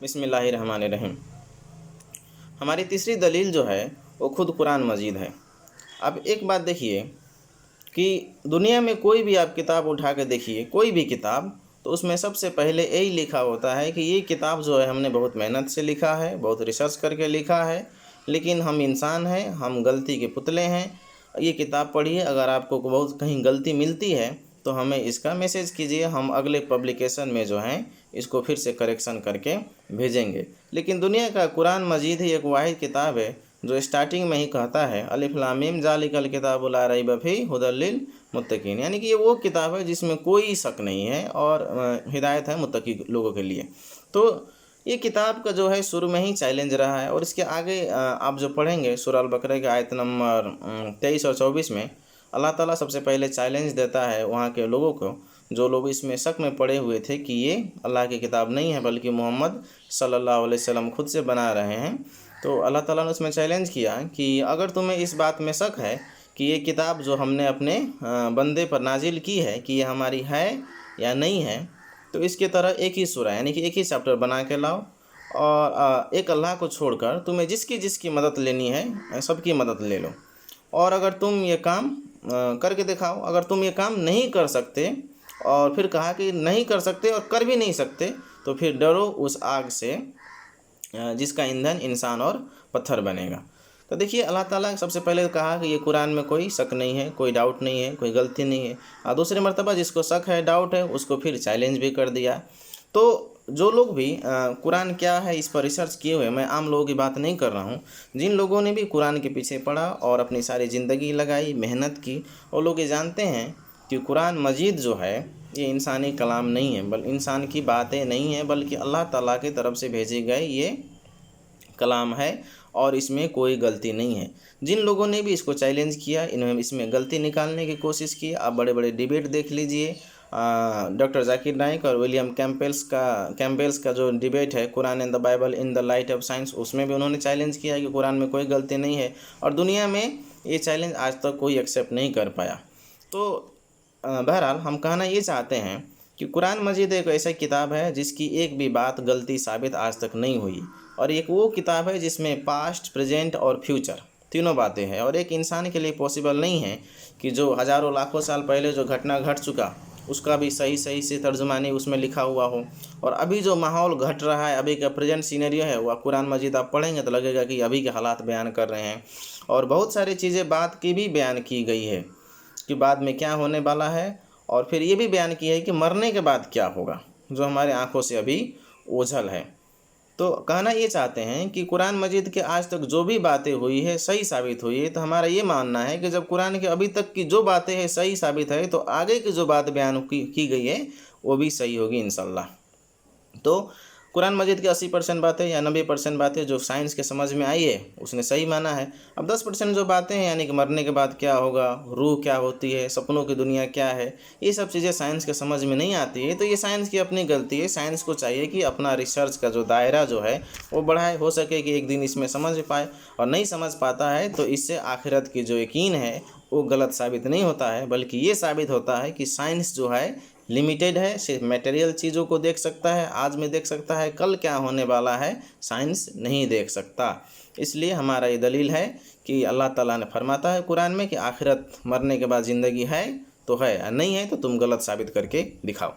بسم اللہ الرحمن الرحیم۔ ہماری تیسری دلیل جو ہے وہ خود قرآن مجید ہے۔ اب ایک بات دیکھیے کہ دنیا میں کوئی بھی آپ کتاب اٹھا کے دیکھیے، کوئی بھی کتاب، تو اس میں سب سے پہلے یہی لکھا ہوتا ہے کہ یہ کتاب جو ہے ہم نے بہت محنت سے لکھا ہے، بہت ریسرچ کر کے لکھا ہے، لیکن ہم انسان ہیں، ہم غلطی کے پتلے ہیں۔ یہ کتاب پڑھیے، اگر آپ کو بہت کہیں غلطی ملتی ہے تو ہمیں اس کا میسیج کیجئے، ہم اگلے پبلیکیشن میں جو ہیں اس کو پھر سے کریکشن کر کے بھیجیں گے۔ لیکن دنیا کا قرآن مجید ہی ایک واحد کتاب ہے جو اسٹارٹنگ میں ہی کہتا ہے الف لام میم ذالک الکتاب لا ریب فیہ ھدی للمتقین، یعنی کہ یہ وہ کتاب ہے جس میں کوئی شک نہیں ہے اور ہدایت ہے متقی لوگوں کے لیے۔ تو یہ کتاب کا جو ہے شروع میں ہی چیلنج رہا ہے، اور اس کے آگے آپ جو پڑھیں گے سورہ البقرہ کے آیت نمبر 23 اور 24 میں اللہ تعالیٰ سب سے پہلے چیلنج دیتا ہے وہاں کے لوگوں کو، جو لوگ اس میں شک میں پڑے ہوئے تھے کہ یہ اللہ کی کتاب نہیں ہے بلکہ محمد صلی اللہ علیہ وسلم خود سے بنا رہے ہیں۔ تو اللہ تعالیٰ نے اس میں چیلنج کیا کہ اگر تمہیں اس بات میں شک ہے کہ یہ کتاب جو ہم نے اپنے بندے پر نازل کی ہے کہ یہ ہماری ہے یا نہیں ہے، تو اس کی طرح ایک ہی سورہ یعنی کہ ایک ہی چیپٹر بنا کے لاؤ، اور ایک اللہ کو چھوڑ کر تمہیں جس کی مدد لینی ہے سب کی مدد لے لو، اور اگر تم یہ کام کر کے دکھاؤ۔ اگر تم یہ کام نہیں کر سکتے، اور پھر کہا کہ نہیں کر سکتے اور کر بھی نہیں سکتے، تو پھر ڈرو اس آگ سے جس کا ایندھن انسان اور پتھر بنے گا۔ تو دیکھیے اللہ تعالیٰ سب سے پہلے کہا کہ یہ قرآن میں کوئی شک نہیں ہے، کوئی ڈاؤٹ نہیں ہے، کوئی غلطی نہیں ہے، اور دوسری مرتبہ جس کو شک ہے، ڈاؤٹ ہے، اس کو پھر چیلنج بھی کر دیا۔ تو جو لوگ بھی قرآن کیا ہے اس پر ریسرچ کیے ہوئے، میں عام لوگوں کی بات نہیں کر رہا ہوں، جن لوگوں نے بھی قرآن کے پیچھے پڑھا اور اپنی ساری زندگی لگائی، محنت کی، وہ لوگ یہ جانتے ہیں کہ قرآن مجید جو ہے یہ انسانی کلام نہیں ہے، انسان کی باتیں نہیں ہیں، بلکہ اللہ تعالیٰ کی طرف سے بھیجے گئے یہ کلام ہے، اور اس میں کوئی غلطی نہیں ہے۔ جن لوگوں نے بھی اس کو چیلنج کیا، انہوں نے اس میں غلطی نکالنے کی کوشش کی۔ آپ بڑے بڑے ڈیبیٹ دیکھ لیجئے، ڈاکٹر ذاکر نائک اور ولیم کیمپبلز کا جو ڈیبیٹ ہے Quran and the Bible in the light of science, اس میں بھی انہوں نے چیلنج کیا کہ قرآن میں کوئی غلطی نہیں ہے، اور دنیا میں یہ چیلنج آج تک کوئی ایکسیپٹ نہیں کر پایا۔ تو بہرحال ہم کہنا یہ چاہتے ہیں کہ قرآن مجید ایک ایسا کتاب ہے جس کی ایک بھی بات غلطی ثابت آج تک نہیں ہوئی، اور ایک وہ کتاب ہے جس میں پاسٹ، پریزنٹ اور فیوچر تینوں باتیں ہیں، اور ایک انسان کے لیے پاسبل نہیں ہے کہ جو ہزاروں لاکھوں سال پہلے جو گھٹنا گھٹ چکا اس کا بھی صحیح سے ترجمانی اس میں لکھا ہوا ہو، اور ابھی جو ماحول گھٹ رہا ہے، ابھی کا پریزنٹ سینیریو ہے، وہ قرآن مجید آپ پڑھیں گے تو لگے گا کہ ابھی کے حالات بیان کر رہے ہیں، اور بہت ساری چیزیں بعد کی بھی بیان کی گئی ہے کہ بعد میں کیا ہونے والا ہے، اور پھر یہ بھی بیان کی ہے کہ مرنے کے بعد کیا ہوگا، جو ہمارے آنکھوں سے ابھی اوجھل ہے۔ تو کہنا یہ چاہتے ہیں کہ قرآن مجید کے آج تک جو بھی باتیں ہوئی ہے صحیح ثابت ہوئی ہے، تو ہمارا یہ ماننا ہے کہ جب قرآن کے ابھی تک کی جو باتیں ہیں صحیح ثابت ہے، تو آگے کی جو بات بیان کی گئی ہے وہ بھی صحیح ہوگی انشاءاللہ۔ تو قرآن مجید کی 80% باتیں یا 90% باتیں جو سائنس کے سمجھ میں آئی ہے اس نے صحیح مانا ہے۔ اب 10% جو باتیں ہیں یعنی کہ مرنے کے بعد کیا ہوگا، روح کیا ہوتی ہے، سپنوں کی دنیا کیا ہے، یہ سب چیزیں سائنس کے سمجھ میں نہیں آتی ہے، تو یہ سائنس کی اپنی غلطی ہے۔ سائنس کو چاہیے کہ اپنا ریسرچ کا جو دائرہ جو ہے وہ بڑھائے، ہو سکے کہ ایک دن اس میں سمجھ پائے، اور نہیں سمجھ پاتا ہے تو اس سے آخرت کی جو یقین ہے وہ غلط ثابت نہیں ہوتا ہے، بلکہ یہ ثابت ہوتا ہے کہ سائنس جو ہے لمیٹیڈ ہے، صرف میٹیریل چیزوں کو دیکھ سکتا ہے، آج میں دیکھ سکتا ہے، کل کیا ہونے والا ہے سائنس نہیں دیکھ سکتا۔ اس لیے ہمارا یہ دلیل ہے کہ اللہ تعالیٰ نے فرماتا ہے قرآن میں کہ آخرت، مرنے کے بعد زندگی ہے تو ہے، نہیں ہے تو تم غلط ثابت کر کے دکھاؤ۔